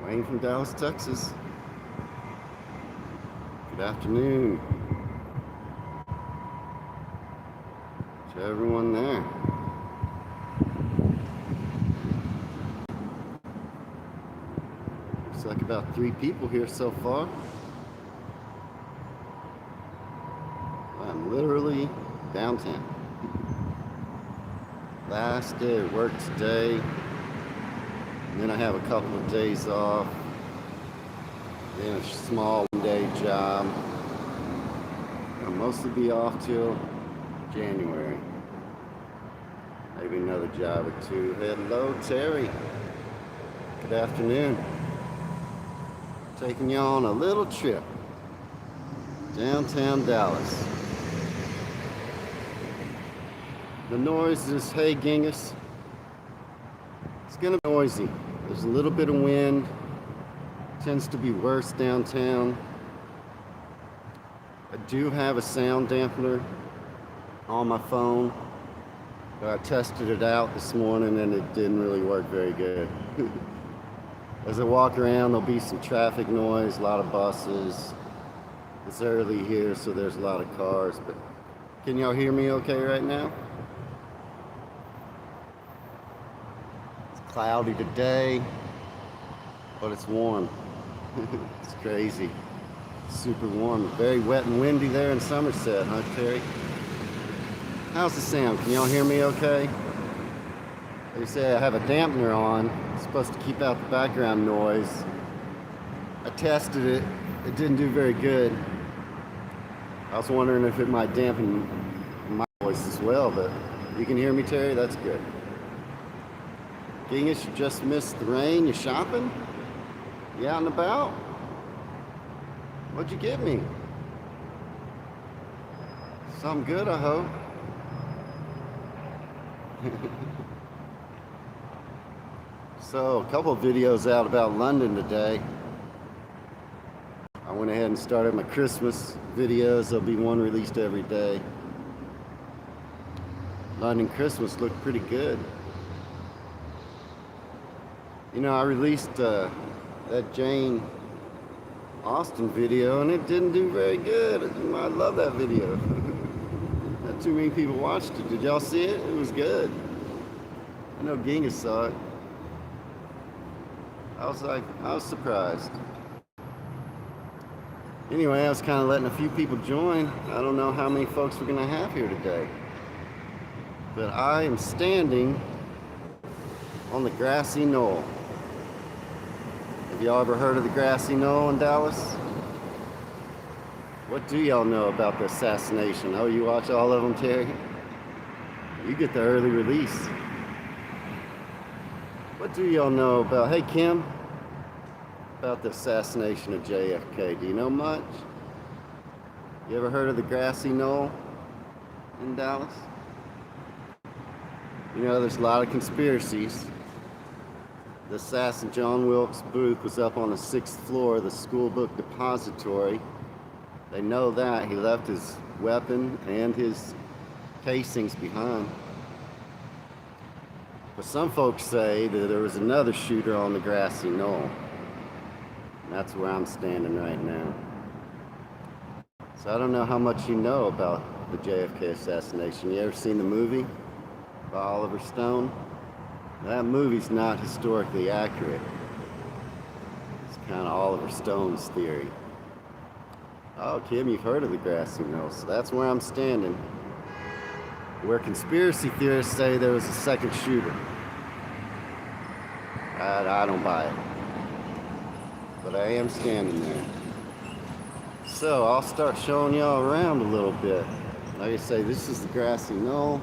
Wayne from Dallas, Texas. Good afternoon to everyone there. Looks like about 3 people here so far. I'm literally downtown. Last day of work today, and then I have a couple of days off, then a small one-day job. I'll mostly be off till January. Maybe another job or 2. Hello, Terry. Good afternoon. Taking you on a little trip downtown Dallas. The noise is, hey Genghis, it's gonna be noisy. There's a little bit of wind, tends to be worse downtown. I do have a sound dampener on my phone, but I tested it out this morning and it didn't really work very good. As I walk around, there'll be some traffic noise, a lot of buses. It's early here, so there's a lot of cars, but can y'all hear me okay right now? Cloudy today, but it's warm. It's crazy. Super warm. Very wet and windy there in Somerset, huh, Terry? How's the sound? Can y'all hear me okay? Like I say, I have a dampener on. It's supposed to keep out the background noise. I tested it. It didn't do very good. I was wondering if it might dampen my voice as well, but you can hear me, Terry? That's good. Genghis, you just missed the rain. You shopping? You out and about? What'd you get me? Something good, I hope. So, a couple of videos out about London today. I went ahead and started my Christmas videos. There'll be one released every day. London Christmas looked pretty good. You know, I released that Jane Austen video and it didn't do very good. I love that video. Not too many people watched it. Did y'all see it? It was good. I know Genghis saw it. I was surprised. Anyway, I was kind of letting a few people join. I don't know how many folks we're going to have here today. But I am standing on the grassy knoll. Have y'all ever heard of the grassy knoll in Dallas? What do y'all know about the assassination? Oh, you watch all of them, Terry? You get the early release. What do y'all know about, hey Kim, about the assassination of JFK? Do you know much? You ever heard of the grassy knoll in Dallas? You know, there's a lot of conspiracies. The assassin John Wilkes Booth was up on the 6th floor of the school book depository. They know that. He left his weapon and his casings behind. But some folks say that there was another shooter on the grassy knoll. And that's where I'm standing right now. So I don't know how much you know about the JFK assassination. You ever seen the movie by Oliver Stone? That movie's not historically accurate. It's kind of Oliver Stone's theory. Oh, Kim, you've heard of the grassy knoll, so that's where I'm standing. Where conspiracy theorists say there was a second shooter. I don't buy it. But I am standing there. So I'll start showing y'all around a little bit. Like I say, this is the grassy knoll.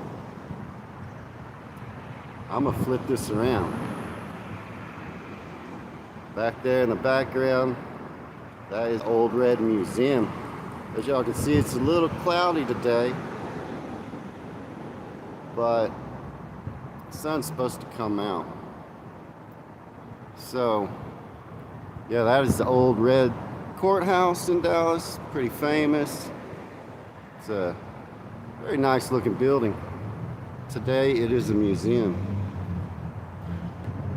I'm gonna flip this around. Back there in the background, that is Old Red Museum. As y'all can see, it's a little cloudy today, but the sun's supposed to come out. So, yeah, that is the Old Red Courthouse in Dallas, pretty famous. It's a very nice looking building. Today it is a museum.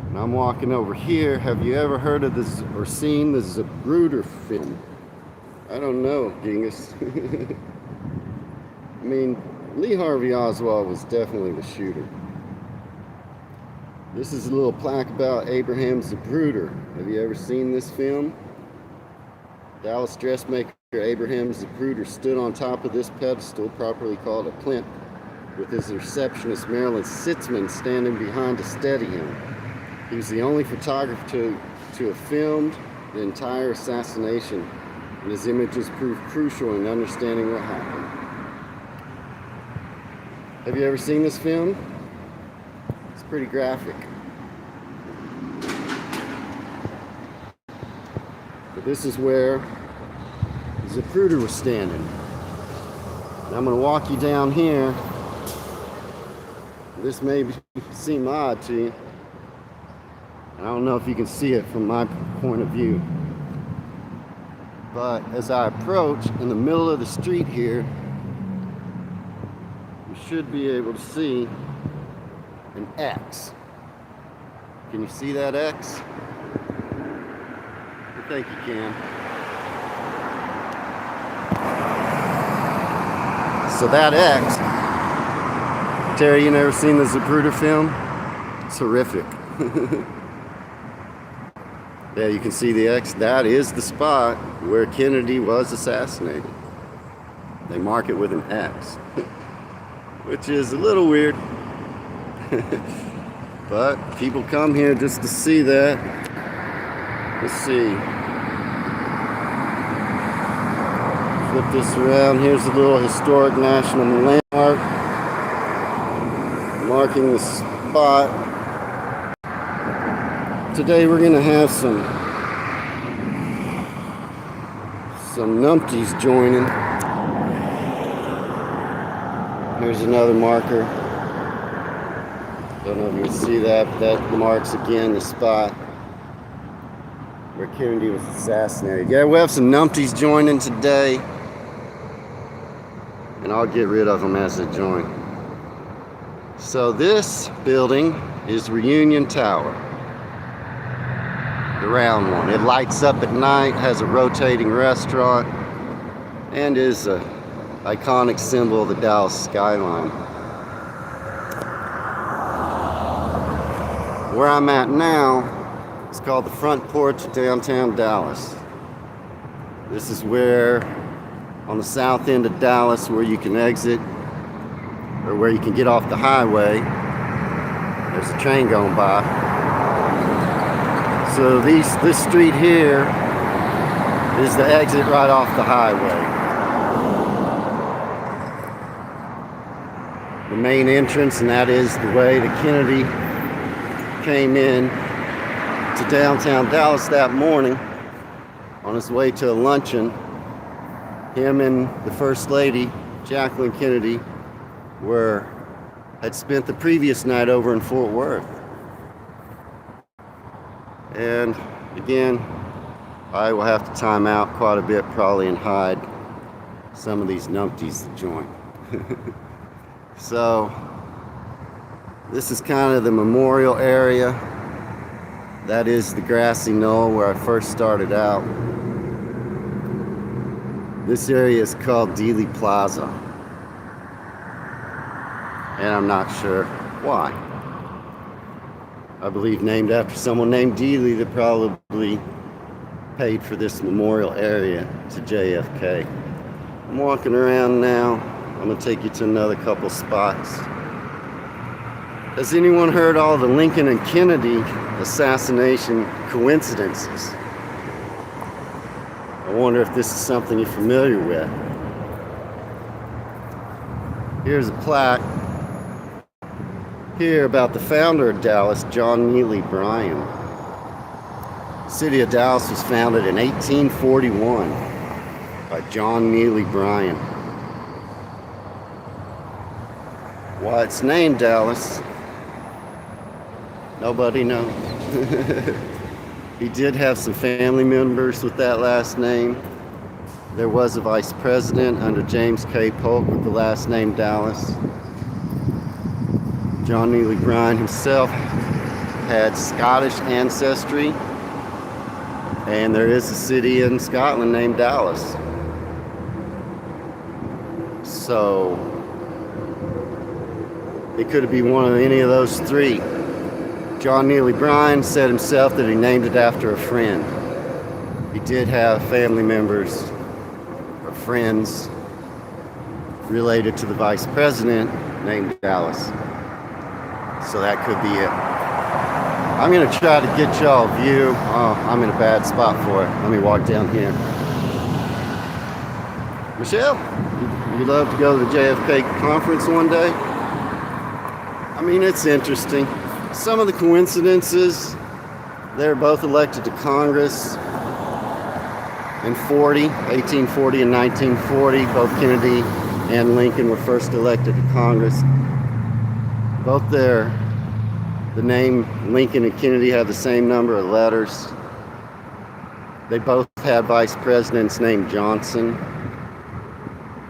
And I'm walking over here. Have you ever heard of this or seen the Zapruder film? I don't know, Dingus. I mean, Lee Harvey Oswald was definitely the shooter. This is a little plaque about Abraham Zapruder. Have you ever seen this film? Dallas dressmaker Abraham Zapruder stood on top of this pedestal, properly called a plinth, with his receptionist Marilyn Sitzman standing behind to steady him. He was the only photographer to have filmed the entire assassination, and his images proved crucial in understanding what happened. Have you ever seen this film? It's pretty graphic. But this is where Zapruder was standing. And I'm going to walk you down here. This may seem odd to you. I don't know if you can see it from my point of view. But as I approach in the middle of the street here, you should be able to see an X. Can you see that X? I think you can. So that X, Terry, you never seen the Zapruder film? It's horrific. Yeah, you can see the X. That is the spot where Kennedy was assassinated. They mark it with an X, which is a little weird. But people come here just to see that. Let's see. Flip this around. Here's a little historic national landmark marking the spot. Today we're going to have some numpties joining. Here's another marker. Don't know if you can see that, but that marks again the spot where Kennedy was assassinated. Yeah, we have some numpties joining today, and I'll get rid of them as they join. So this building is Reunion Tower. The round one. It lights up at night, has a rotating restaurant, and is an iconic symbol of the Dallas skyline. Where I'm at now, it's called the front porch of downtown Dallas. This is where, on the south end of Dallas, where you can exit, or where you can get off the highway. There's a train going by. So this street here is the exit right off the highway. The main entrance, and that is the way that Kennedy came in to downtown Dallas that morning on his way to a luncheon. Him and the First Lady, Jacqueline Kennedy, had spent the previous night over in Fort Worth. And again, I will have to time out quite a bit probably and hide some of these numpties that join. So this is kind of the memorial area. That is the grassy knoll where I first started out. This area is called Dealey Plaza, and I'm not sure why. I believe named after someone named Dealey that probably paid for this memorial area to JFK. I'm walking around now. I'm going to take you to another couple spots. Has anyone heard all the Lincoln and Kennedy assassination coincidences? I wonder if this is something you're familiar with. Here's a plaque here about the founder of Dallas, John Neely Bryan. The city of Dallas was founded in 1841 by John Neely Bryan. Why it's named Dallas, nobody knows. He did have some family members with that last name. There was a vice president under James K. Polk with the last name Dallas. John Neely Bryan himself had Scottish ancestry, and there is a city in Scotland named Dallas. So it could be one of any of those three. John Neely Bryan said himself that he named it after a friend. He did have family members or friends related to the vice president named Dallas. So that could be it. I'm going to try to get y'all a view. Oh, I'm in a bad spot for it. Let me walk down here. Michelle, you'd love to go to the JFK conference one day? I mean, it's interesting. Some of the coincidences, they're both elected to Congress in 1840 and 1940. Both Kennedy and Lincoln were first elected to Congress. Both the name Lincoln and Kennedy have the same number of letters. They both had vice presidents named Johnson.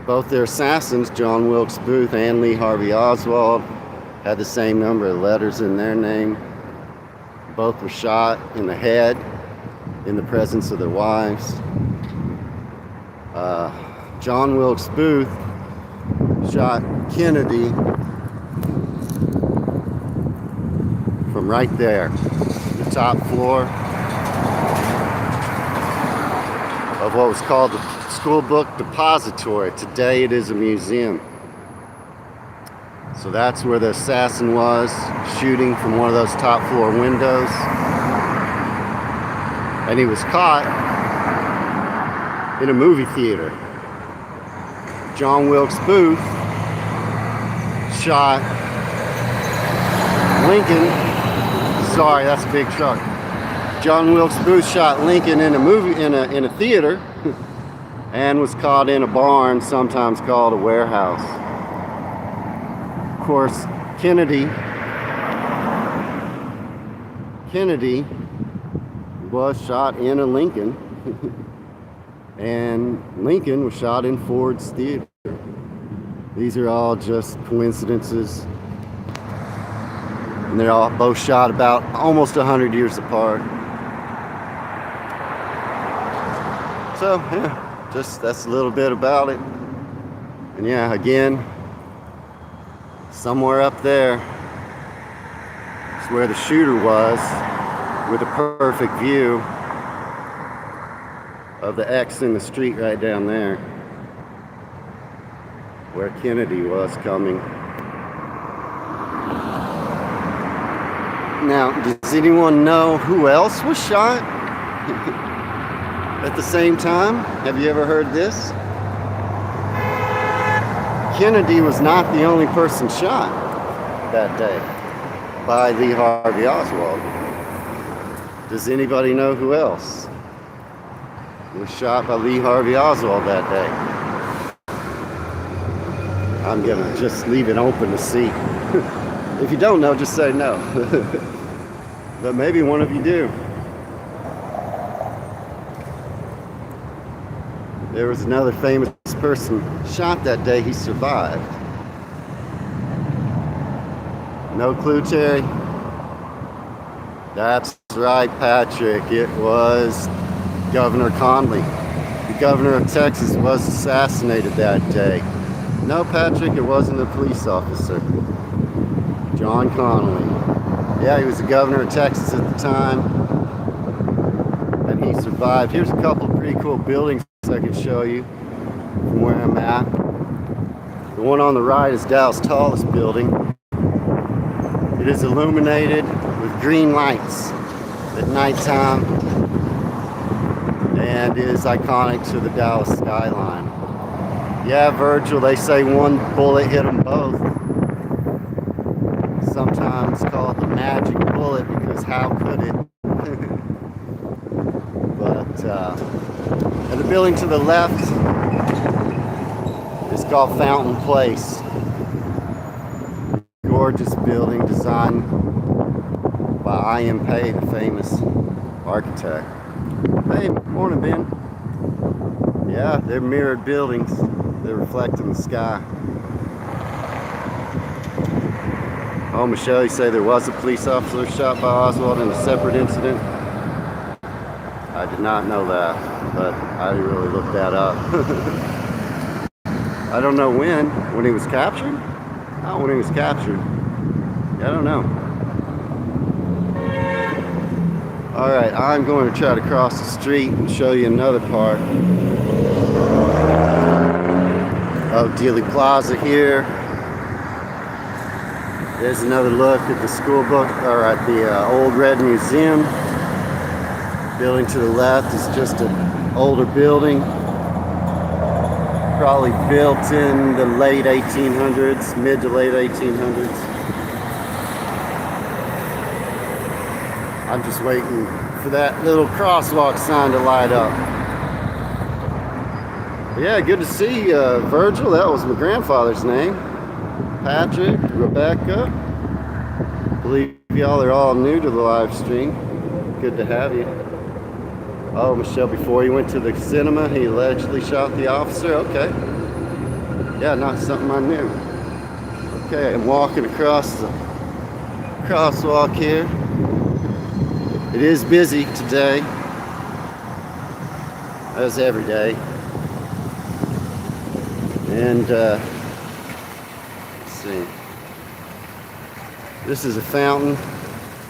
Both their assassins, John Wilkes Booth and Lee Harvey Oswald, had the same number of letters in their name. Both were shot in the head in the presence of their wives. John Wilkes Booth shot Kennedy from right there, the top floor of what was called the School Book Depository. Today it is a museum. So that's where the assassin was, shooting from one of those top floor windows. And he was caught in a movie theater. John Wilkes Booth shot Lincoln. Sorry, that's a big truck. John Wilkes Booth shot Lincoln in a theater and was caught in a barn, sometimes called a warehouse. Of course, Kennedy was shot in a Lincoln, and Lincoln was shot in Ford's theater. These are all just coincidences, and they're all both shot about almost 100 years apart. So yeah, just that's a little bit about it. And yeah, again, somewhere up there is where the shooter was, with a perfect view of the X in the street right down there, where Kennedy was coming. Now, does anyone know who else was shot at the same time? Have you ever heard this? Kennedy was not the only person shot that day by Lee Harvey Oswald. Does anybody know who else was shot by Lee Harvey Oswald that day? I'm gonna just leave it open to see. If you don't know, just say no. But maybe one of you do. There was another famous person shot that day. He survived. No clue, Terry? That's right, Patrick. It was Governor Conley. The governor of Texas was assassinated that day. No, Patrick, it wasn't a police officer. John Connally. Yeah, he was the governor of Texas at the time, and he survived. Here's a couple of pretty cool buildings I can show you from where I'm at. The one on the right is Dallas' tallest building. It is illuminated with green lights at nighttime and is iconic to the Dallas skyline. Yeah, Virgil, they say one bullet hit them both. Sometimes called the magic bullet, because how could it? And the building to the left is called Fountain Place. Gorgeous building designed by I.M. Pei, the famous architect. Hey, morning, Ben. Yeah, they're mirrored buildings. They reflect in the sky. Oh, Michelle, you say there was a police officer shot by Oswald in a separate incident? I did not know that, but I didn't really look that up. I don't know when he was captured? Oh, when he was captured. I don't know. Alright, I'm going to try to cross the street and show you another part of Dealey Plaza here. There's another look at the school book, or at the Old Red Museum. Building to the left is just an older building, probably built in the late 1800s, mid to late 1800s. I'm just waiting for that little crosswalk sign to light up. But yeah, good to see Virgil. That was my grandfather's name. Patrick, Rebecca. I believe y'all are all new to the live stream. Good to have you. Oh, Michelle, before he went to the cinema, he allegedly shot the officer. Okay. Yeah, not something I knew. Okay, I'm walking across the crosswalk here. It is busy today, as every day. And let's see. This is a fountain.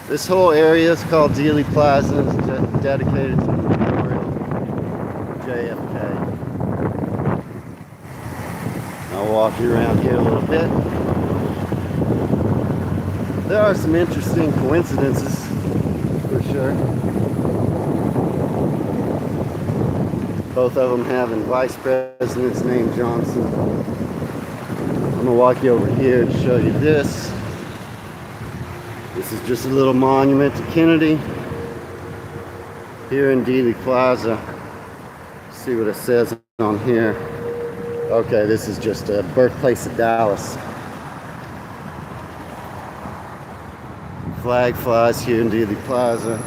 This whole area is called Dealey Plaza. It's dedicated to the memorial JFK. I'll walk you around here a little bit. There are some interesting coincidences, for sure. Both of them having vice presidents named Johnson. I'm gonna walk you over here to show you this. This is just a little monument to Kennedy here in Dealey Plaza. See what it says on here. Okay, this is just a birthplace of Dallas. Flag flies here in Dealey Plaza.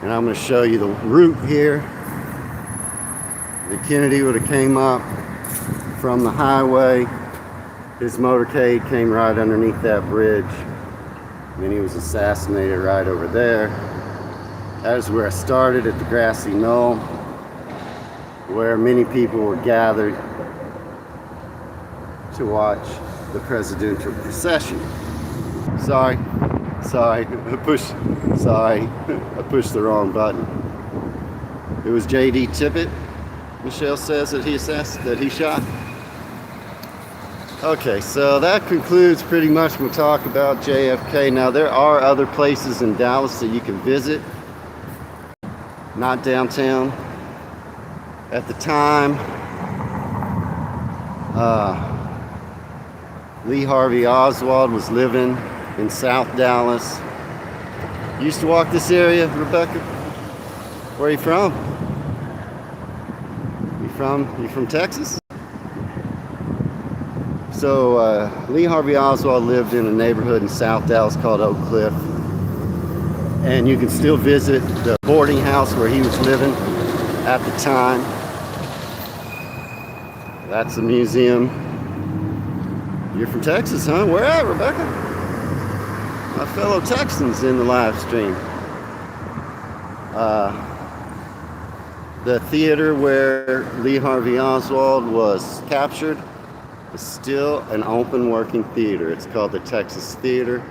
And I'm going to show you the route here. The Kennedy would have came up from the highway. His motorcade came right underneath that bridge. And then he was assassinated right over there. That is where I started, at the grassy knoll, where many people were gathered to watch the presidential procession. Sorry, I pushed the wrong button. It was J.D. Tippit, Michelle says, that he shot. Okay, so that concludes pretty much my talk about JFK. Now, there are other places in Dallas that you can visit, not downtown. At the time, Lee Harvey Oswald was living in South Dallas. You used to walk this area, Rebecca? Where are you from? You from Texas? So Lee Harvey Oswald lived in a neighborhood in South Dallas called Oak Cliff. And you can still visit the boarding house where he was living at the time. That's the museum. You're from Texas, huh? Where at, Rebecca? My fellow Texans in the live stream. The theater where Lee Harvey Oswald was captured is still an open working theater. It's called the Texas Theater.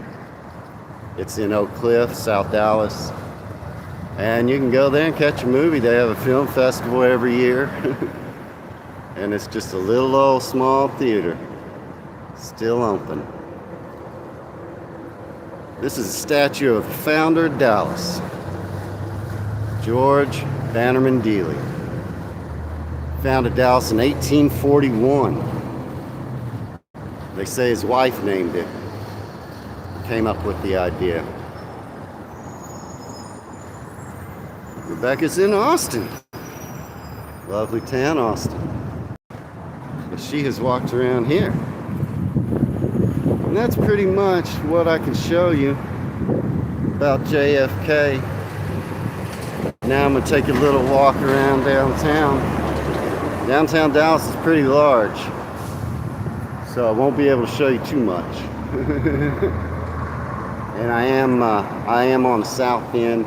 It's in Oak Cliff, South Dallas. And you can go there and catch a movie. They have a film festival every year. And it's just a little old small theater. Still open. This is a statue of the founder of Dallas, George Bannerman Dealey. Founded Dallas in 1841. They say his wife named it. Came up with the idea. Rebecca's in Austin. Lovely town, Austin. But she has walked around here. And that's pretty much what I can show you about JFK. Now I'm going to take a little walk around downtown. Downtown Dallas is pretty large. so I won't be able to show you too much. And I am on the south end,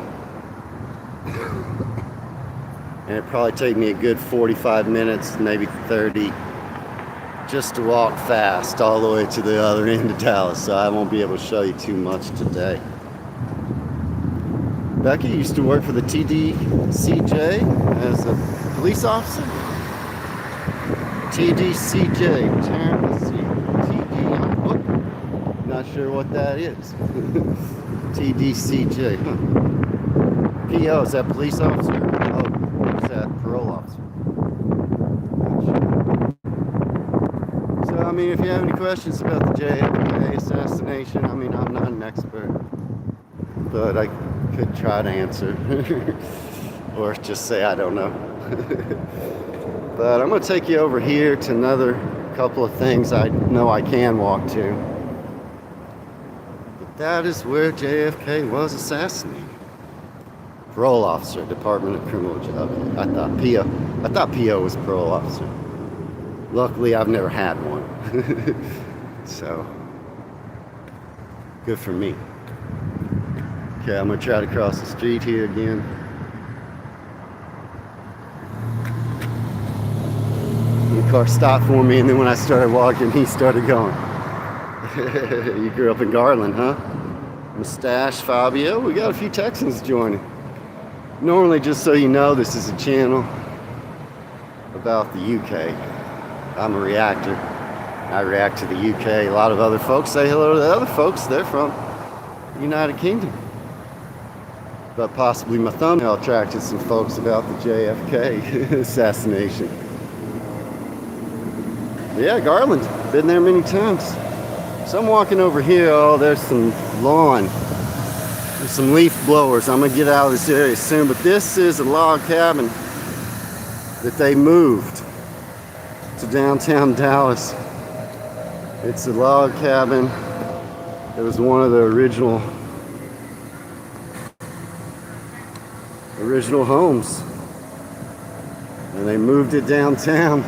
and it'd probably take me a good 45 minutes, maybe 30, just to walk fast all the way to the other end of Dallas, so I won't be able to show you too much today. Becky used to work for the TDCJ as a police officer. TDCJ, not sure what that is. TDCJ, huh? PO, is that police officer? Oh, is that parole officer? So, I mean, if you have any questions about the JFK assassination, I mean, I'm not an expert, but I could try to answer. Or just say I don't know. But I'm going to take you over here to another couple of things I know I can walk to. But that is where JFK was assassinated. Parole officer, Department of Criminal Justice. I thought PO was parole officer. Luckily, I've never had one. So, good for me. Okay, I'm going to try to cross the street here again. The car stopped for me, and then when I started walking, he started going. You grew up in Garland, huh? Mustache, Fabio. We got a few Texans joining. Normally, just so you know, this is a channel about the UK. I'm a reactor. I react to the UK. A lot of other folks say hello to the other folks. They're from the United Kingdom. But possibly my thumbnail attracted some folks about the JFK assassination. Yeah, Garland. Been there many times. So I'm walking over here. Oh, there's some lawn. There's some leaf blowers. I'm going to get out of this area soon. But this is a log cabin that they moved to downtown Dallas. It's a log cabin. It was one of the original homes. And they moved it downtown.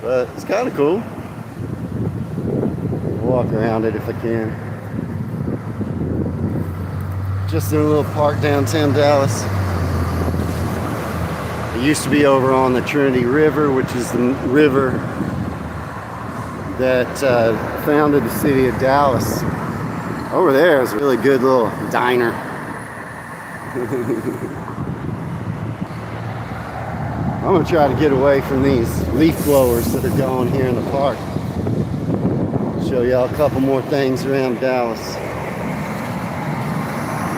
But it's kind of cool. Walk around it if I can. Just in a little park downtown Dallas. It used to be over on the Trinity River, which is the river that founded the city of Dallas. Over there is a really good little diner. I'm going to try to get away from these leaf blowers that are going here in the park. Show y'all a couple more things around Dallas.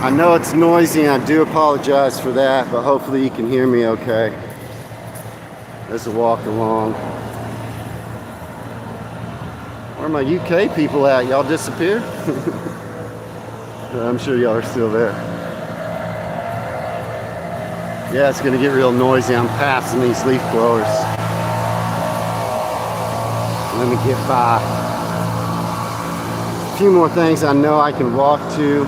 I know it's noisy and I do apologize for that, but hopefully you can hear me okay as I walk along. Where are my UK people at? Y'all disappeared? I'm sure y'all are still there. Yeah, it's gonna get real noisy. I'm passing these leaf blowers. Let me get by. A few more things I know I can walk to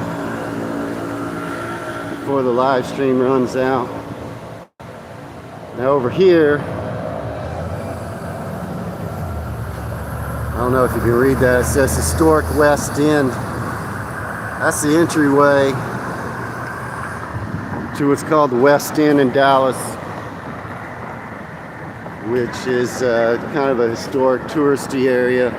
before the live stream runs out. Now over here, I don't know if you can read that. It says Historic West End. That's the entryway to what's called the West End in Dallas, which is kind of a historic touristy area.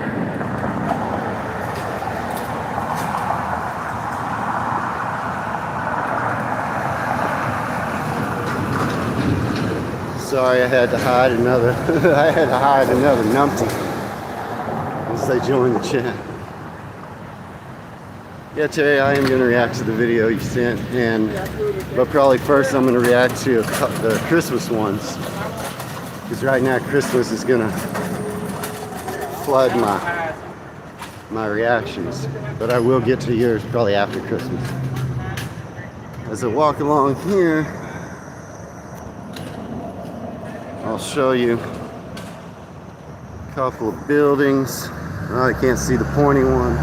Sorry, I had to hide another numpty as they join the chat. Yeah, Terry, I am going to react to the video you sent, but probably first I'm going to react to the Christmas ones, because right now Christmas is going to flood my reactions, but I will get to yours probably after Christmas. As I walk along here, I'll show you a couple of buildings. Oh, I can't see the pointy one.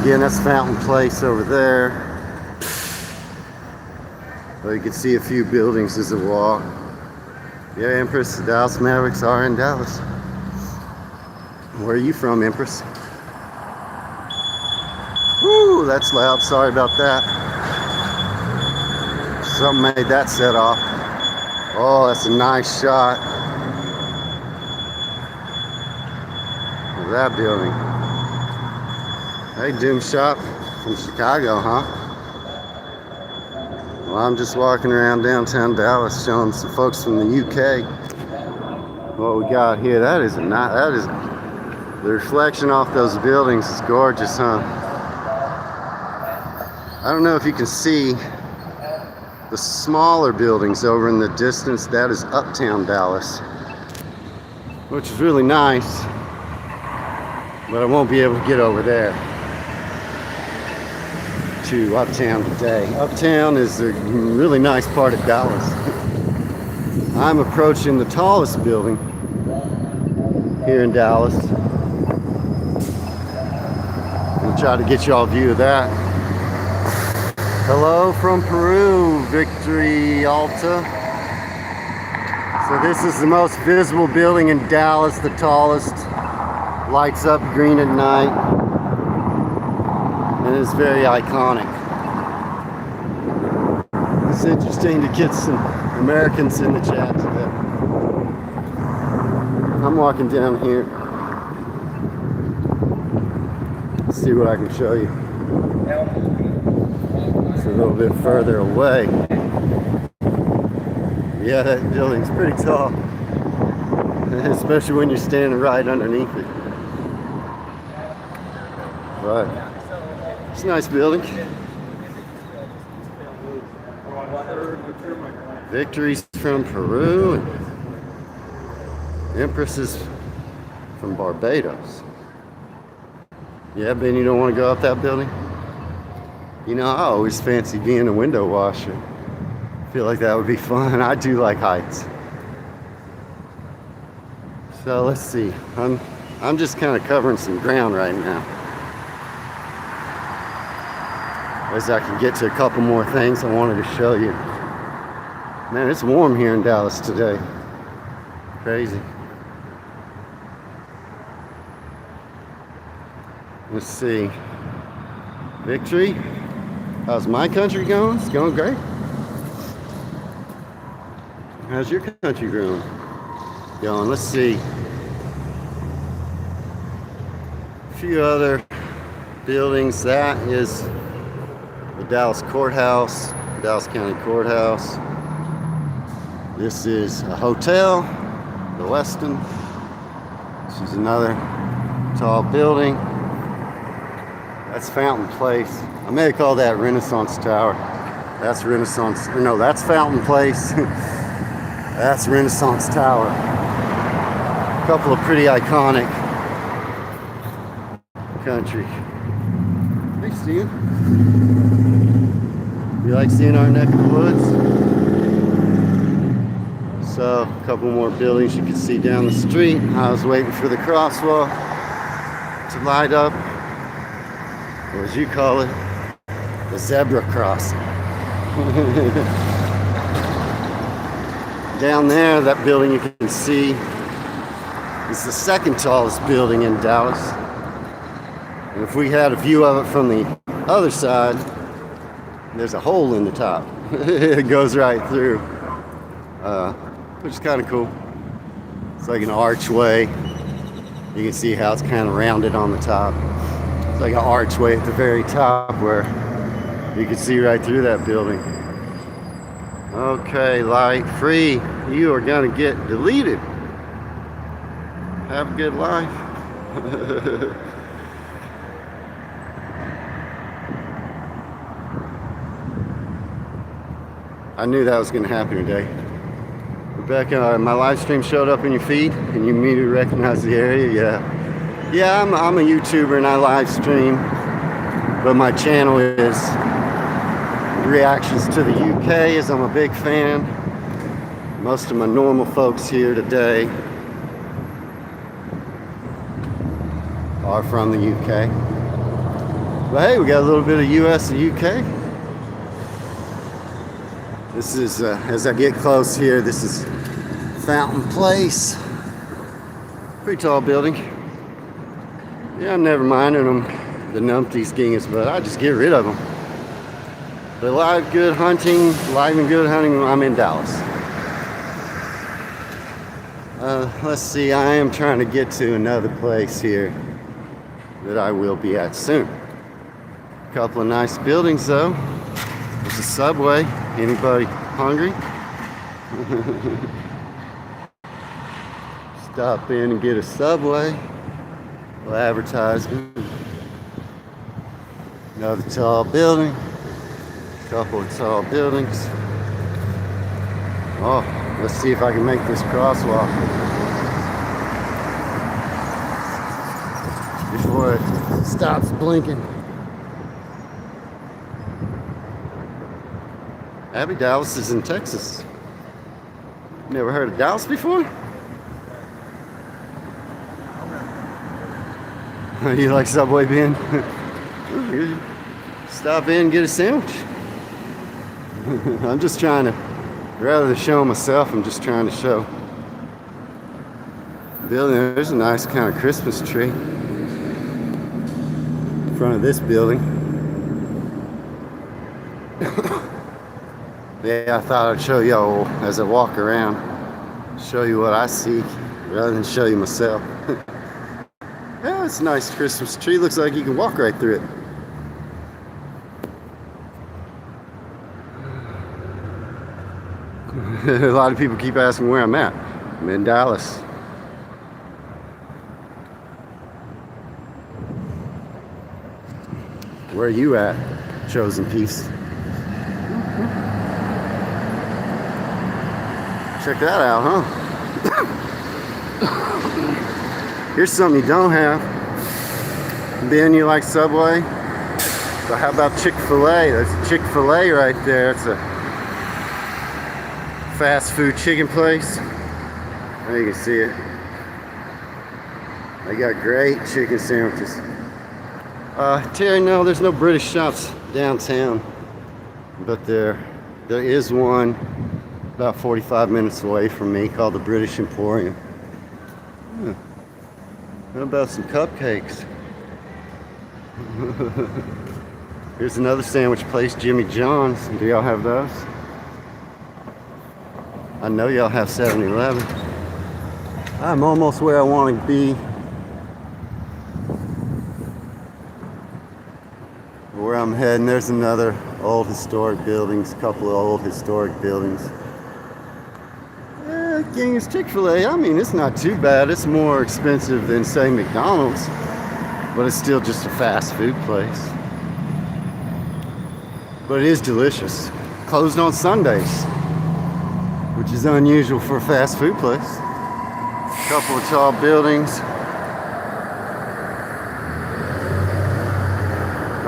Again, that's Fountain Place over there. Well, you can see a few buildings as a walk. Yeah, Empress, the Dallas Mavericks are in Dallas. Where are you from, Empress? Woo, that's loud. Sorry about that. Something made that set off. Oh, that's a nice shot of that building. Hey, Doom Shop from Chicago, huh? Well, I'm just walking around downtown Dallas showing some folks from the UK what we got here. That is the reflection off those buildings is gorgeous, huh? I don't know if you can see the smaller buildings over in the distance. That is uptown Dallas, which is really nice, but I won't be able to get over there to uptown today. Uptown is a really nice part of Dallas. I'm approaching the tallest building here in Dallas. I'll try to get y'all a view of that. Hello from Peru, Victory Alta. So this is the most visible building in Dallas, the tallest. Lights up green at night. And it's very iconic. It's interesting to get some Americans in the chat today. I'm walking down here. Let's see what I can show you. It's a little bit further away. Yeah, that building's pretty tall, especially when you're standing right underneath it. But it's a nice building. Victory's from Peru. Empress is from Barbados. Yeah, Ben, you don't want to go up that building? You know, I always fancy being a window washer. I feel like that would be fun. I do like heights. So let's see. I'm just kind of covering some ground right now, as I can get to a couple more things I wanted to show you. Man, it's warm here in Dallas today. Crazy. Let's see. Victory. How's my country going? It's going great. How's your country going? Let's see. A few other buildings. That is the Dallas Courthouse, Dallas County Courthouse. This is a hotel, the Westin. This is another tall building. That's Fountain Place. I may have called that Renaissance Tower. That's Renaissance, no, that's Fountain Place. That's Renaissance Tower. A couple of pretty iconic country. Hey, Steve. You like seeing our neck of the woods? So, a couple more buildings you can see down the street. I was waiting for the crosswalk to light up, or as you call it, the zebra crossing. Down there, that building you can see is the second tallest building in Dallas. And if we had a view of it from the other side, there's a hole in the top. It goes right through, which is kind of cool. It's like an archway. You can see how it's kind of rounded on the top. It's like an archway at the very top where you can see right through that building. Okay, light free. You are gonna get deleted. Have a good life. I knew that was gonna happen today. Rebecca, my live stream showed up in your feed and you immediately recognized the area. Yeah, I'm a YouTuber and I live stream, but my channel is Reactions to the UK, as I'm a big fan. Most of my normal folks here today are from the UK. But hey, we got a little bit of US and UK. This is, as I get close here, this is Fountain Place. Pretty tall building. Yeah, I'm never minding them, the numpties gingas, but I just get rid of them. But live and good hunting when I'm in Dallas. Let's see, I am trying to get to another place here that I will be at soon. A couple of nice buildings though. There's a Subway. Anybody hungry? Stop in and get a Subway. Little advertisement. Another tall building. Couple of tall buildings. Oh, let's see if I can make this crosswalk before it stops blinking. Abby, Dallas is in Texas. Never heard of Dallas before? You like Subway, Ben? Stop in and get a sandwich. I'm just trying to, rather than show myself, I'm just trying to show. Building, there's a nice kind of Christmas tree in front of this building. Yeah, I thought I'd show y'all as I walk around, show you what I see rather than show you myself. Yeah, it's a nice Christmas tree. Looks like you can walk right through it. A lot of people keep asking where I'm at. I'm in Dallas. Where are you at, chosen piece? Check that out, huh? Here's something you don't have. Ben, you like Subway? So how about Chick-fil-A? There's a Chick-fil-A right there. It's a fast food chicken place. There you can see it. They got great chicken sandwiches. Terry, no, there's no British shops downtown, but there is one about 45 minutes away from me called the British Emporium. How about some cupcakes? Here's another sandwich place, Jimmy John's. Do y'all have those? I know y'all have 7-Eleven. I'm almost where I want to be. Where I'm heading, there's another old historic buildings, a couple of old historic buildings. Gang is Chick-fil-A. I mean, it's not too bad. It's more expensive than, say, McDonald's, but it's still just a fast food place. But it is delicious. Closed on Sundays, which is unusual for a fast food place. A couple of tall buildings.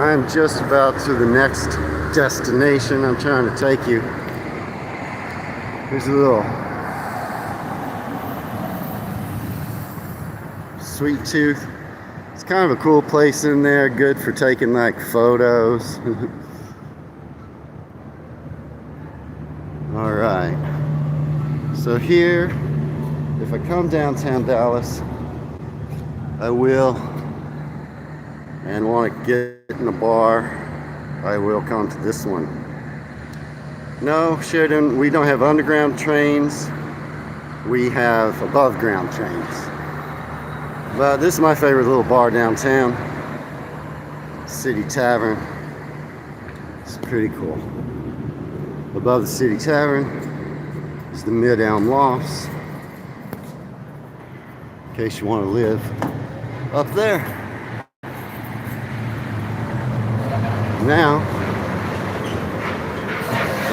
I'm just about to the next destination I'm trying to take you. Here's a little Sweet Tooth. It's kind of a cool place in there, good for taking like photos. All right. So here, if I come downtown Dallas, I will, and want to get in a bar, I will come to this one. No, Sheridan, we don't have underground trains. We have above ground trains. But this is my favorite little bar downtown. City Tavern. It's pretty cool. Above the City Tavern is the Mid Elm Lofts. In case you want to live up there. Now,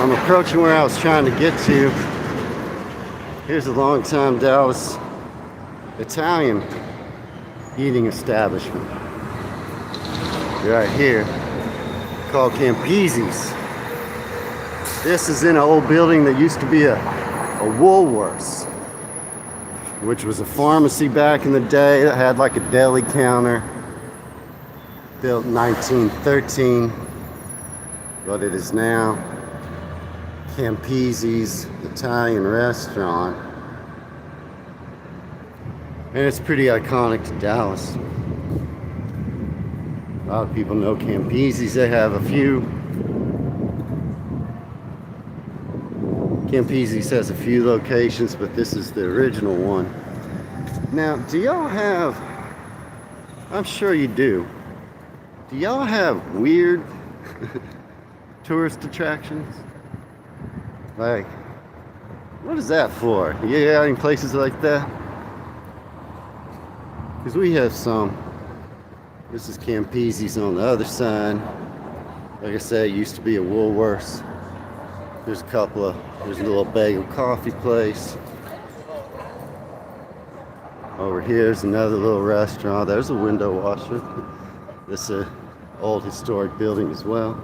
I'm approaching where I was trying to get to. Here's a long-time Dallas Italian eating establishment. Right here, called Campisi's. This is in an old building that used to be a Woolworths, which was a pharmacy back in the day that had like a deli counter. Built in 1913, but it is now Campese's Italian restaurant. And it's pretty iconic to Dallas. A lot of people know Campese's. They have a few. Campese's has a few locations, but this is the original one. Now, do y'all have, I'm sure you do y'all have weird tourist attractions? Like, what is that for? You got any places like that? Because we have some. This is Campese's on the other side. Like I said, it used to be a Woolworths. There's a little bagel coffee place. Over here's another little restaurant. There's a window washer. This is an old historic building as well.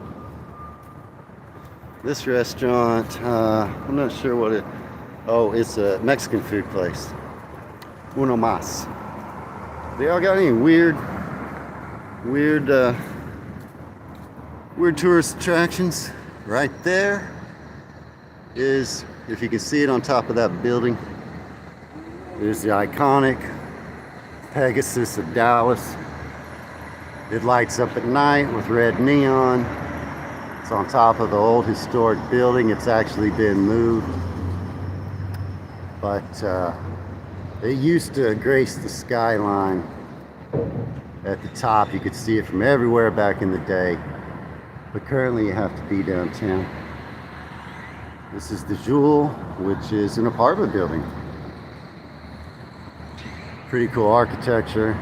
This restaurant, I'm not sure what it, oh, it's a Mexican food place. Uno Mas. They all got any weird tourist attractions? Right there is, if you can see it on top of that building, is the iconic Pegasus of Dallas. It lights up at night with red neon. It's on top of the old historic building. It's actually been moved, but it used to grace the skyline at the top. You could see it from everywhere back in the day, but currently you have to be downtown. This is the Jewel, which is an apartment building. Pretty cool architecture.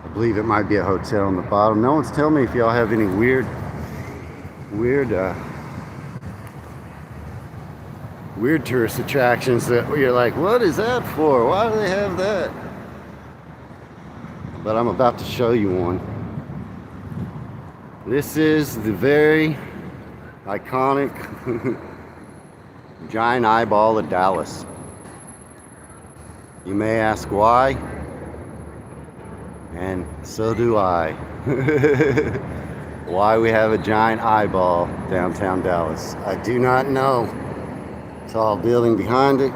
I believe it might be a hotel on the bottom. No one's telling me if y'all have any weird tourist attractions that you're like, what is that for? Why do they have that? But I'm about to show you one. This is the very iconic giant eyeball of Dallas. You may ask why, and so do I. Why we have a giant eyeball downtown Dallas, I do not know. Tall building behind it,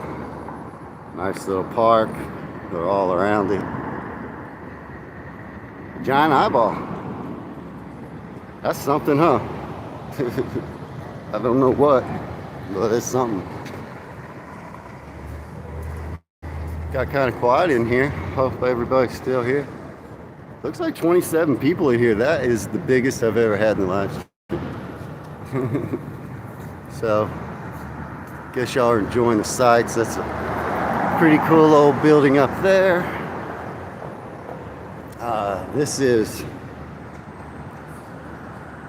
nice little park, they're all around it. A giant eyeball. That's something, huh? I don't know what, but it's something. Got kind of quiet in here. Hope everybody's still here. Looks like 27 people in here. That is the biggest I've ever had in the last year. So, guess y'all are enjoying the sights. That's a pretty cool old building up there. This is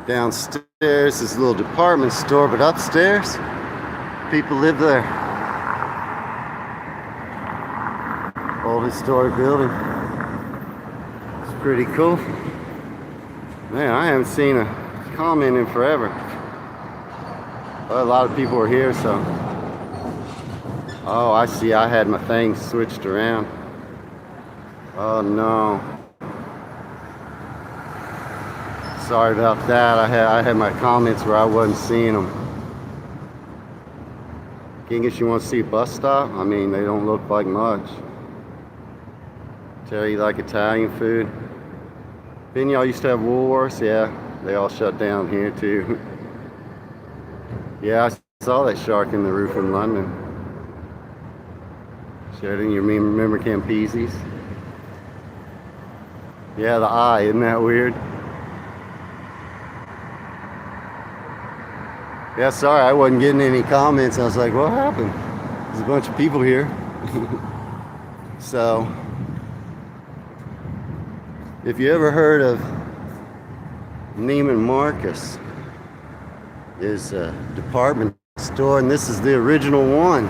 downstairs. This little department store, but upstairs, people live there. Old historic building. It's pretty cool. Man, I haven't seen a comment in forever. Well, a lot of people are here, so. Oh, I see. I had my thing switched around. Oh no. Sorry about that. I had my comments where I wasn't seeing them. Genghis, you want to see a bus stop? I mean, they don't look like much. Tell you like Italian food. Then y'all used to have Woolworths? Yeah, they all shut down here too. Yeah, I saw that shark in the roof in London. Sheridan, you remember Campese's? Yeah, the eye, isn't that weird? Yeah, sorry, I wasn't getting any comments. I was like, what happened? There's a bunch of people here. So, if you ever heard of Neiman Marcus, is a department store, and this is the original one.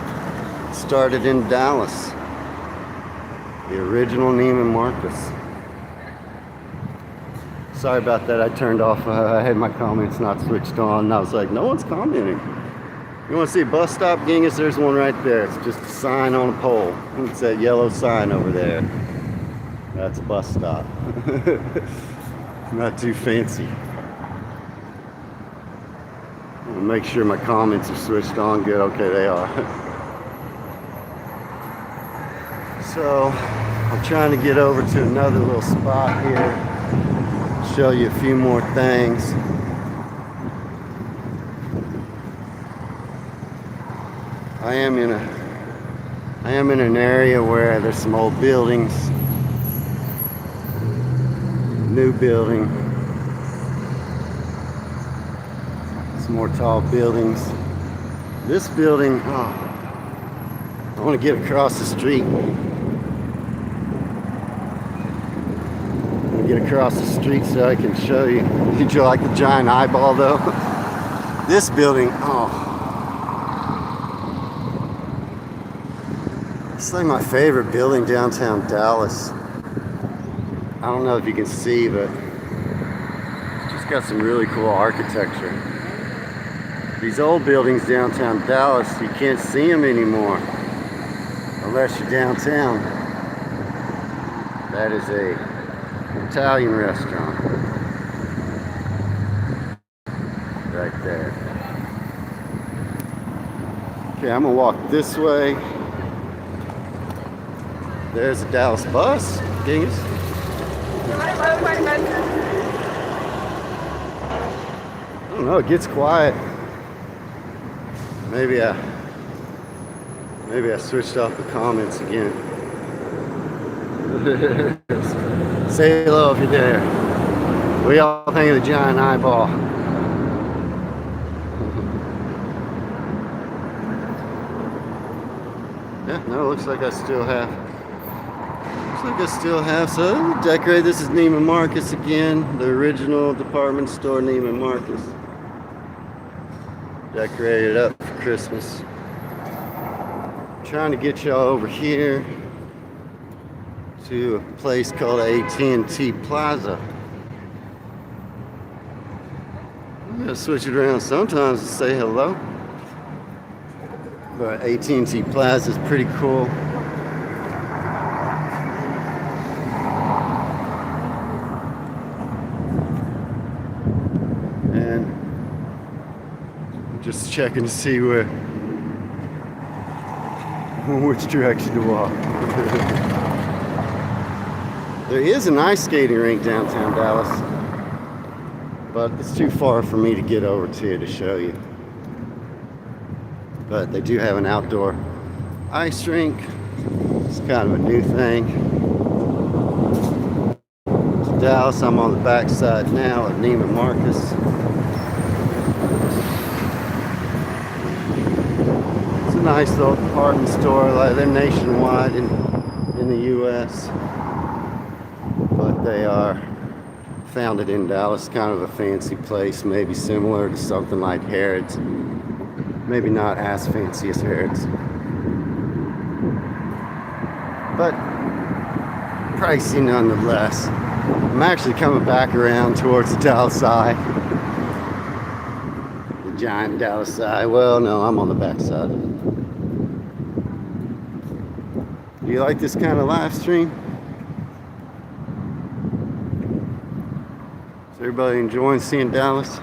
It started in Dallas. The original Neiman Marcus. Sorry about that, I turned off, I had my comments not switched on, and I was like, no one's commenting. You want to see a bus stop, Genghis? There's one right there. It's just a sign on a pole. It's that yellow sign over there. That's a bus stop. Not too fancy. I'll make sure my comments are switched on good. Okay, they are. So I'm trying to get over to another little spot here, show you a few more things. I am in an area where there's some old buildings, new building, some more tall buildings. This building, oh, I want to get across the street. Get across the street so I can show you. Did you like the giant eyeball though? This building, oh, it's like my favorite building downtown Dallas. I don't know if you can see, but it's just got some really cool architecture. These old buildings downtown Dallas, you can't see them anymore unless you're downtown. That is a Italian restaurant right there. Okay, I'm gonna walk this way. There's a Dallas bus. Dingus. I don't know, it gets quiet. Maybe I switched off the comments again. Say hello if you're there. What do y'all think of the giant eyeball? Yeah, no, it looks like I still have. So decorated. This is Neiman Marcus again, the original department store Neiman Marcus. Decorated up for Christmas. Trying to get y'all over here to a place called AT&T Plaza. I'm gonna switch it around sometimes to say hello. But AT&T Plaza is pretty cool. And I'm just checking to see which direction to walk. There is an ice skating rink downtown Dallas, but it's too far for me to get over to show you. But they do have an outdoor ice rink. It's kind of a new thing. It's Dallas, I'm on the backside now at Neiman Marcus. It's a nice little department store, like they're nationwide in the US. But they are founded in Dallas, kind of a fancy place, maybe similar to something like Harrods. Maybe not as fancy as Harrods. But pricey nonetheless. I'm actually coming back around towards the Dallas side. The giant Dallas side. Well, no, I'm on the back side. Do you like this kind of live stream? Is everybody enjoying seeing Dallas?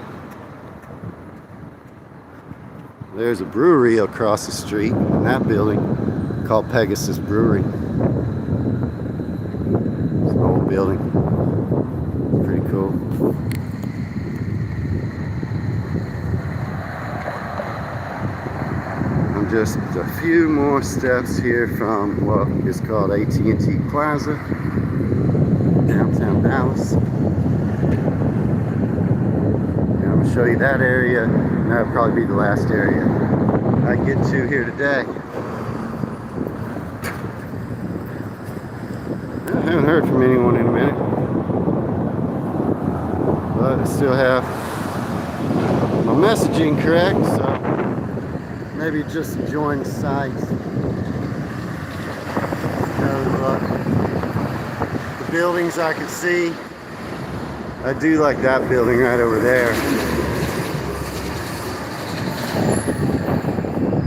There's a brewery across the street in that building called Pegasus Brewery. It's an old building. Pretty cool. I'm just a few more steps here from what is called AT&T Plaza, downtown Dallas. Show you that area, and that'll probably be the last area I get to here today. I haven't heard from anyone in a minute, but I still have my messaging correct, so maybe just join the site. The buildings I can see, I do like that building right over there.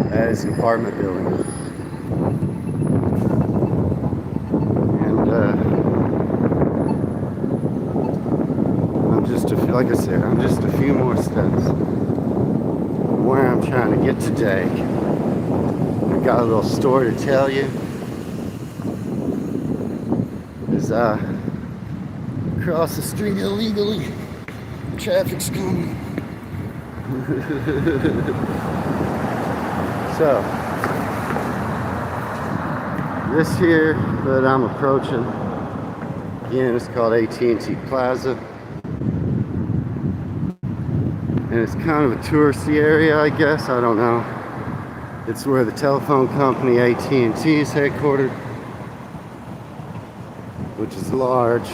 That is an apartment building. And I'm just, like I said, I'm just a few more steps where I'm trying to get today. I got a little story to tell you. As I cross the street illegally, traffic's coming. So, this here that I'm approaching, again, it's called AT&T Plaza. And it's kind of a touristy area, I guess, I don't know. It's where the telephone company AT&T is headquartered, which is large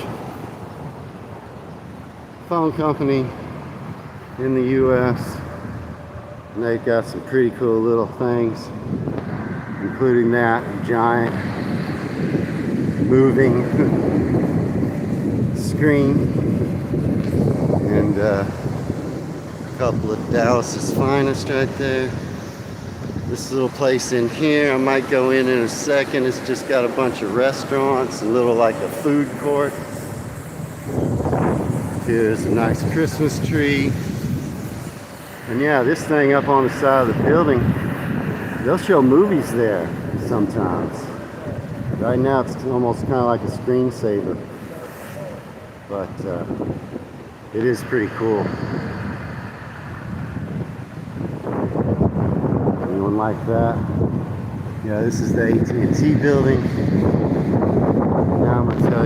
phone company in the US. And they've got some pretty cool little things, including that giant moving screen and a couple of Dallas's finest right there. This little place in here, I might go in a second. It's just got a bunch of restaurants, a little like a food court. Here's a nice Christmas tree. And yeah, this thing up on the side of the building, they'll show movies there sometimes. Right now it's almost kind of like a screensaver. But it is pretty cool. Anyone like that? Yeah, this is the AT&T building. Now I'm gonna tell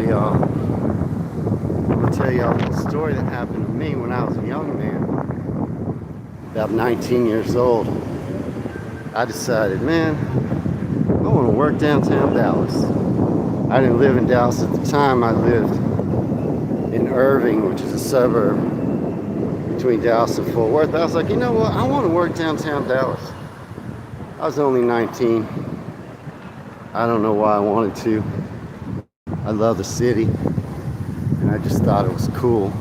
y'all a little story that happened to me when I was a young man. About 19 years old. I decided, man, I want to work downtown Dallas. I didn't live in Dallas at the time. I lived in Irving, which is a suburb between Dallas and Fort Worth. I was like, you know what? I want to work downtown Dallas. I was only 19. I don't know why I wanted to. I love the city, and I just thought it was cool.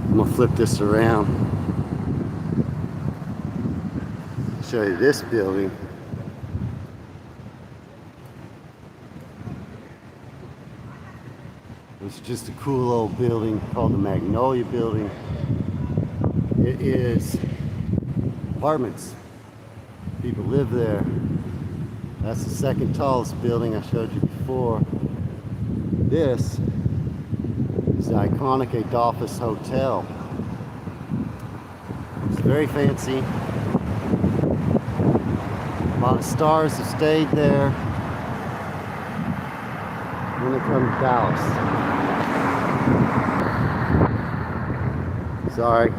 I'm gonna flip this around. Show you this building. It's just a cool old building called the Magnolia Building. It is apartments. People live there. That's the second tallest building I showed you before. This is the iconic Adolphus Hotel. It's very fancy. A lot of stars have stayed there when they come to Dallas. Sorry,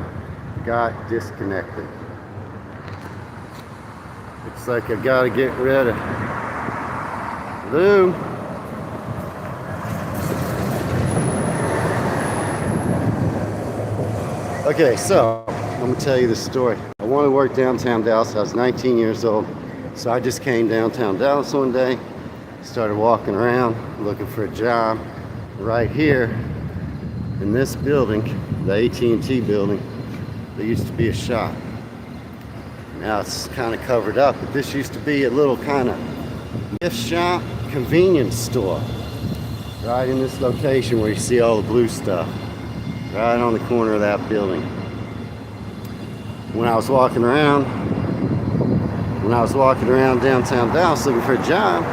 got disconnected. Looks like I gotta get rid of Lou. Okay, so I'm gonna tell you the story. I wanted to work downtown Dallas. I was 19 years old. So I just came downtown Dallas one day, started walking around looking for a job. Right here in this building, the AT&T building, there used to be a shop. Now it's kind of covered up, but this used to be a little kind of gift shop, convenience store. Right in this location where you see all the blue stuff. Right on the corner of that building. When I was walking around downtown Dallas looking for a job,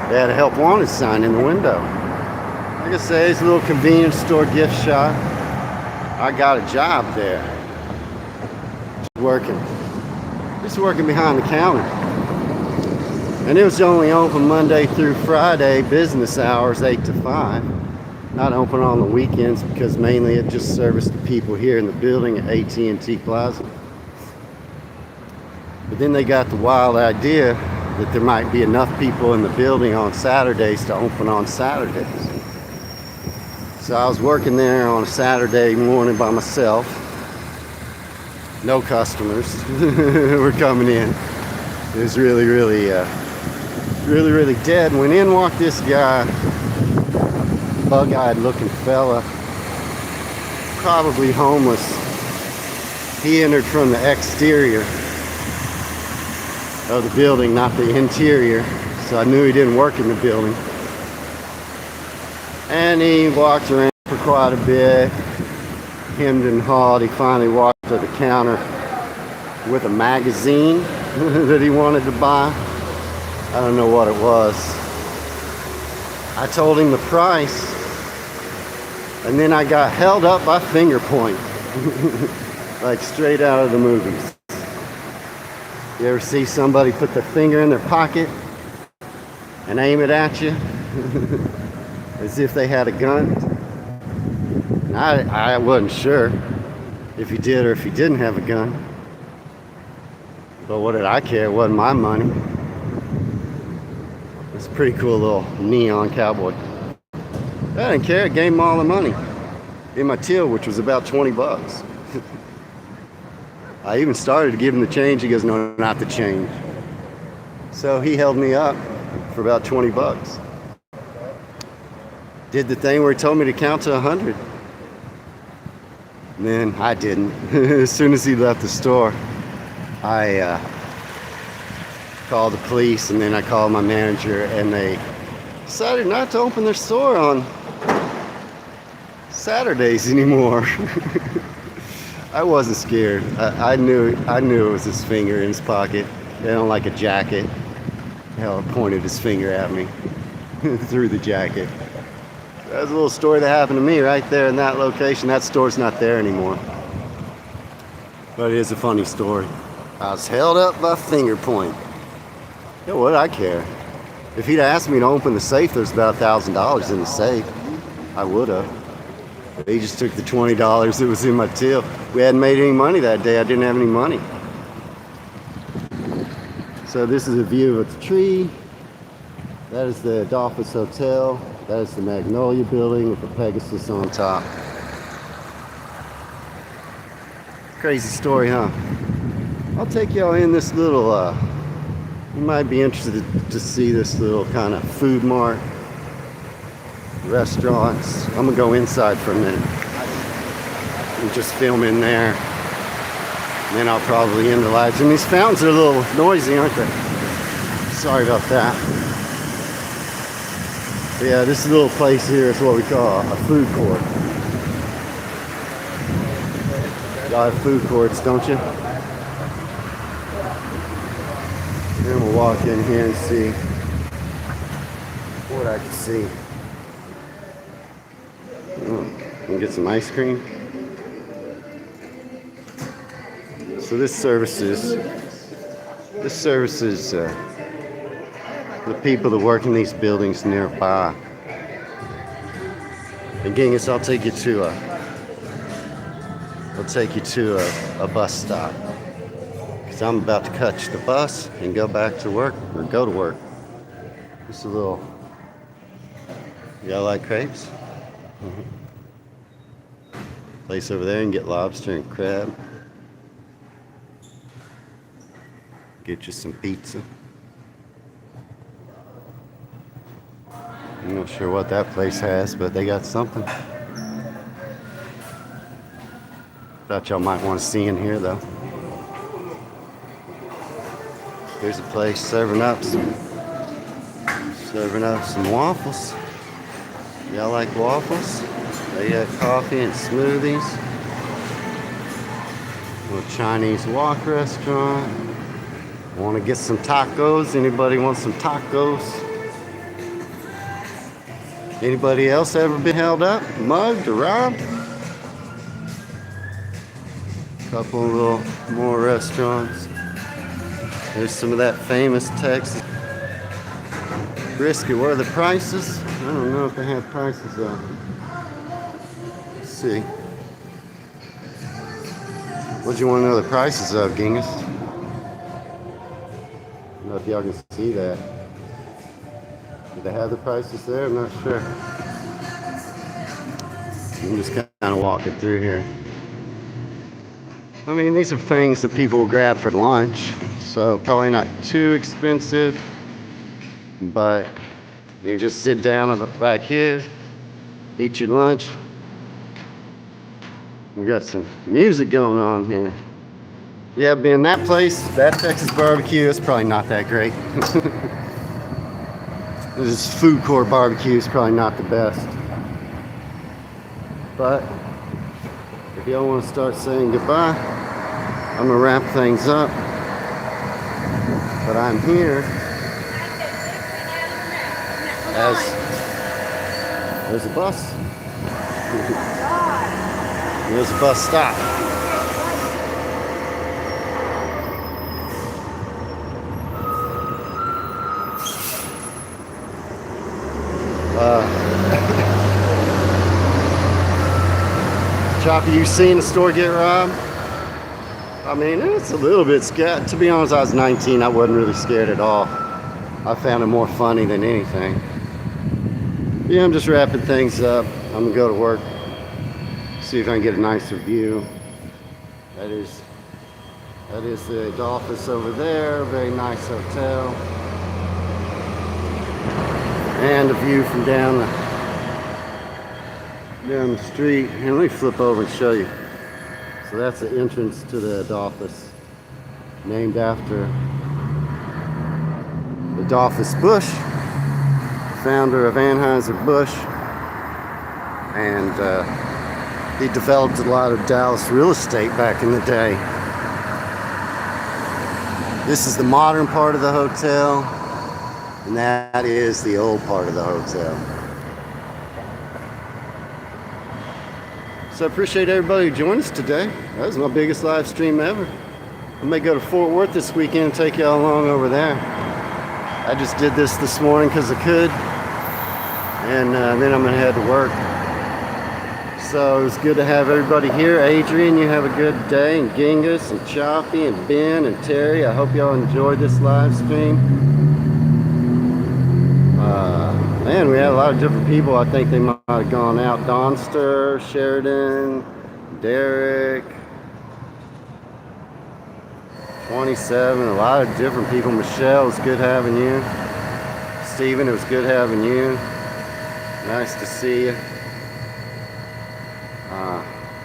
they had a help wanted sign in the window. Like I say, it's a little convenience store gift shop. I got a job there. Just working behind the counter. And it was only open Monday through Friday, business hours 8 to 5. Not open on the weekends because mainly it just serviced the people here in the building at AT&T Plaza. But then they got the wild idea that there might be enough people in the building on Saturdays to open on Saturdays. So I was working there on a Saturday morning by myself. No customers were coming in. It was really dead. Went in, walked this guy, bug-eyed looking fella, probably homeless. He entered from the exterior of the building, not the interior, so I knew he didn't work in the building. And he walked around for quite a bit, hemmed and hawed. He finally walked to the counter, with a magazine that he wanted to buy. I don't know what it was. I told him the price, and then I got held up by finger point. Like straight out of the movies. You ever see somebody put their finger in their pocket and aim it at you as if they had a gun? And I wasn't sure if he did or if he didn't have a gun. But what did I care? It wasn't my money. It's a pretty cool little neon cowboy. I didn't care. I gave him all the money in my till, which was about 20 bucks. I even started to give him the change. He goes, no, not the change. So he held me up for about 20 bucks. Did the thing where he told me to count to 100. And then I didn't. As soon as he left the store, I called the police, and then I called my manager, and they decided not to open their store on Saturdays anymore. I wasn't scared. I knew it was his finger in his pocket. They don't like a jacket. Hell, pointed his finger at me through the jacket. That's a little story that happened to me right there in that location. That store's not there anymore. But it is a funny story. I was held up by finger point. Yeah, what did I care? If he'd asked me to open the safe, there's about $1,000 in the safe. I would have. But he just took the $20 that was in my till. We hadn't made any money that day. I didn't have any money. So this is a view of the tree. That is the Adolphus Hotel. That is the Magnolia building with the Pegasus on top. Crazy story, huh? I'll take y'all in this little, you might be interested to see this little kind of food mart. Restaurants. I'm gonna go inside for a minute and just film in there. And then I'll probably end the lives. And these fountains are a little noisy, aren't they? Sorry about that. But yeah, this little place here is what we call a food court. Y'all have food courts, don't you? Then we'll walk in here and see what I can see. And get some ice cream. So this services the people that work in these buildings nearby. And Genghis, I'll take you to a bus stop, because I'm about to catch the bus and go back to work, or go to work. Just a little. Y'all like crepes? Place over there and get lobster and crab. Get you some pizza. I'm not sure what that place has, but they got something. Thought y'all might want to see in here though. Here's a place serving up some waffles. Y'all like waffles? They got coffee and smoothies. A little Chinese wok restaurant. Want to get some tacos? Anybody want some tacos? Anybody else ever been held up, mugged, or robbed? Couple little more restaurants. There's some of that famous Texas brisket. What are the prices? I don't know if they have prices on. Let's see. What do you want to know the prices of, Genghis? I don't know if y'all can see that. Do they have the prices there? I'm not sure. I'm just kind of walking through here. I mean, these are things that people will grab for lunch, so probably not too expensive, but you just sit down on the back here, eat your lunch. We got some music going on here. Yeah, being that place, that Texas barbecue, it's probably not that great. This food court barbecue is probably not the best. But if y'all want to start saying goodbye, I'm gonna wrap things up, but I'm here as there's a bus. There's a bus stop. Choppy, you seen a store get robbed? I mean, it's a little bit scared. To be honest, I was 19. I wasn't really scared at all. I found it more funny than anything. Yeah, I'm just wrapping things up. I'm gonna go to work. See if I can get a nicer view. That is the office over there. Very nice hotel. And a view from down the street. And let me flip over and show you. So that's the entrance to the office, named after Adolphus Bush, founder of Anheuser-Busch, and he developed a lot of Dallas real estate back in the day. This is the modern part of the hotel, and that is the old part of the hotel. So I appreciate everybody who joined us today. That was my biggest live stream ever. I may go to Fort Worth this weekend and take y'all along over there. I just did this morning because I could, and then I'm gonna head to work. So it was good to have everybody here. Adrian, you have a good day, and Genghis, and Choppy, and Ben, and Terry. I hope y'all enjoyed this live stream. Man, we had a lot of different people. I think they might have gone out. Donster, Sheridan, Derek, 27, a lot of different people. Michelle, it was good having you. Steven, it was good having you. Nice to see you.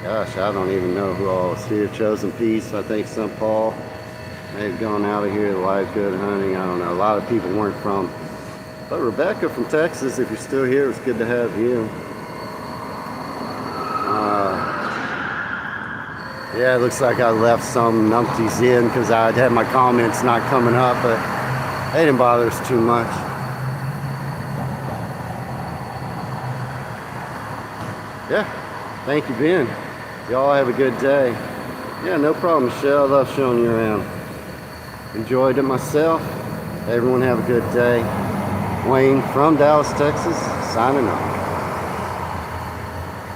Gosh, I don't even know who all was here. Chosen Peace, I think St. Paul may have gone out of here. Live Good Hunting, I don't know. A lot of people weren't from. But Rebecca from Texas, if you're still here, it was good to have you. Yeah, it looks like I left some numpties in because I'd had my comments not coming up, but they didn't bother us too much. Yeah, thank you, Ben. Y'all have a good day. Yeah, no problem, Michelle. I love showing you around. Enjoyed it myself. Everyone have a good day. Wayne from Dallas, Texas, signing off.